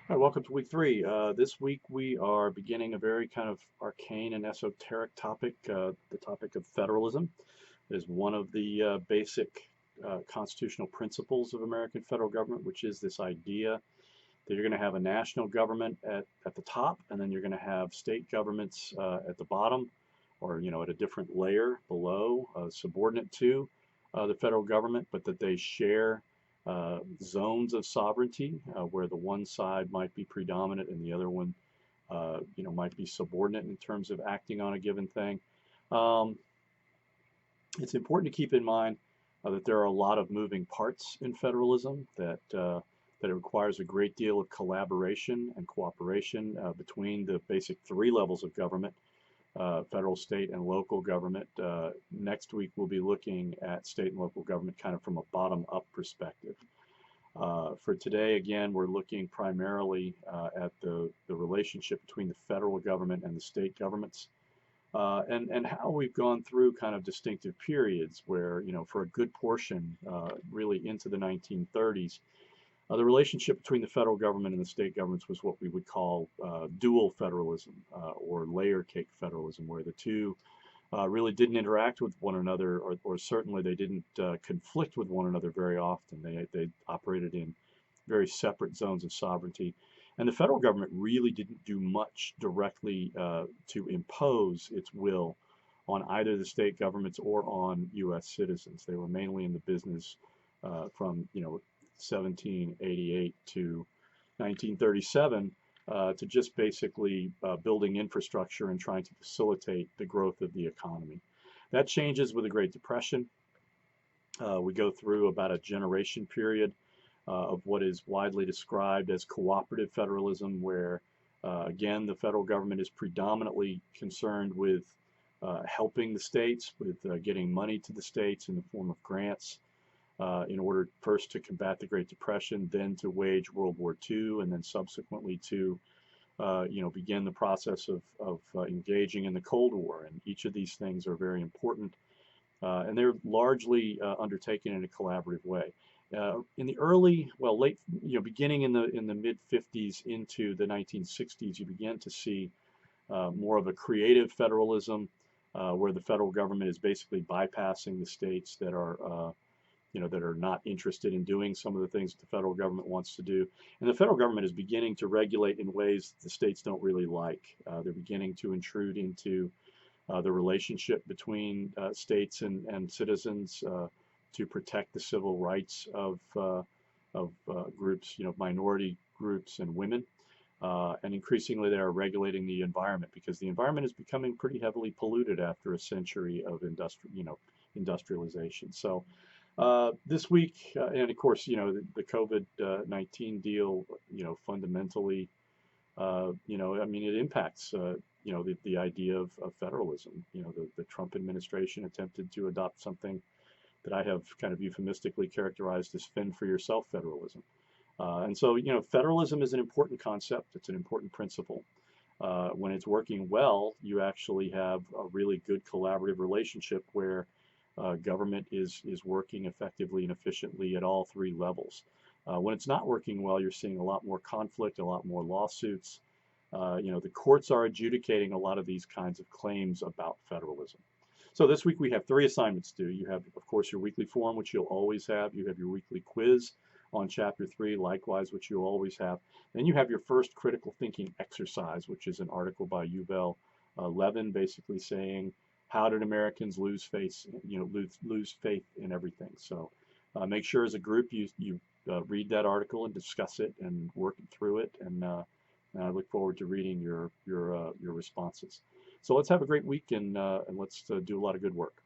All right, welcome to week three. This week we are beginning a very kind of arcane and esoteric topic, the topic of federalism. It is one of the basic constitutional principles of American federal government, which is this idea that you're going to have a national government at the top, and then you're going to have state governments at the bottom, or at a different layer below, subordinate to the federal government, but that they share zones of sovereignty where the one side might be predominant and the other one, might be subordinate in terms of acting on a given thing. Um, it's important to keep in mind that there are a lot of moving parts in federalism, that it requires a great deal of collaboration and cooperation between the basic three levels of government, federal, state, and local government. Next week, we'll be looking at state and local government kind of from a bottom-up perspective. For today, again, we're looking primarily at the relationship between the federal government and the state governments, and how we've gone through kind of distinctive periods where, for a good portion, really into the 1930s, the relationship between the federal government and the state governments was what we would call dual federalism or layer cake federalism, where the two really didn't interact with one another, or certainly they didn't conflict with one another very often. They operated in very separate zones of sovereignty. And the federal government really didn't do much directly to impose its will on either the state governments or on U.S. citizens. They were mainly in the business from 1788 to 1937 to just basically building infrastructure and trying to facilitate the growth of the economy. That changes with the Great Depression. We go through about a generation period of what is widely described as cooperative federalism, where again, the federal government is predominantly concerned with helping the states, with getting money to the states in the form of grants, in order first to combat the Great Depression, then to wage World War II, and then subsequently to begin the process of engaging in the Cold War. And each of these things are very important, and they're largely undertaken in a collaborative way. In the early, well, late, beginning in the mid 50s into the 1960s, you began to see more of a creative federalism, where the federal government is basically bypassing the states that are not interested in doing some of the things that the federal government wants to do. And the federal government is beginning to regulate in ways the states don't really like. They're beginning to intrude into the relationship between states and citizens to protect the civil rights of groups, minority groups and women. And increasingly, they are regulating the environment because the environment is becoming pretty heavily polluted after a century of industrialization. So this week, and of course, the COVID-19 deal, fundamentally, I mean, it impacts, the idea of federalism. The Trump administration attempted to adopt something that I have kind of euphemistically characterized as fend for yourself federalism. And so, federalism is an important concept. It's an important principle. When it's working well, you actually have a really good collaborative relationship where government is working effectively and efficiently at all three levels. When it's not working well, you're seeing a lot more conflict, a lot more lawsuits. The courts are adjudicating a lot of these kinds of claims about federalism. So this week we have three assignments due. You have, of course, your weekly forum, which you'll always have. You have your weekly quiz on Chapter 3, likewise, which you'll always have. Then you have your first critical thinking exercise, which is an article by Yuval Levin, basically saying, how did Americans lose faith, lose faith in everything? So make sure as a group you read that article and discuss it and work through it. And I look forward to reading your responses. So let's have a great week and let's do a lot of good work.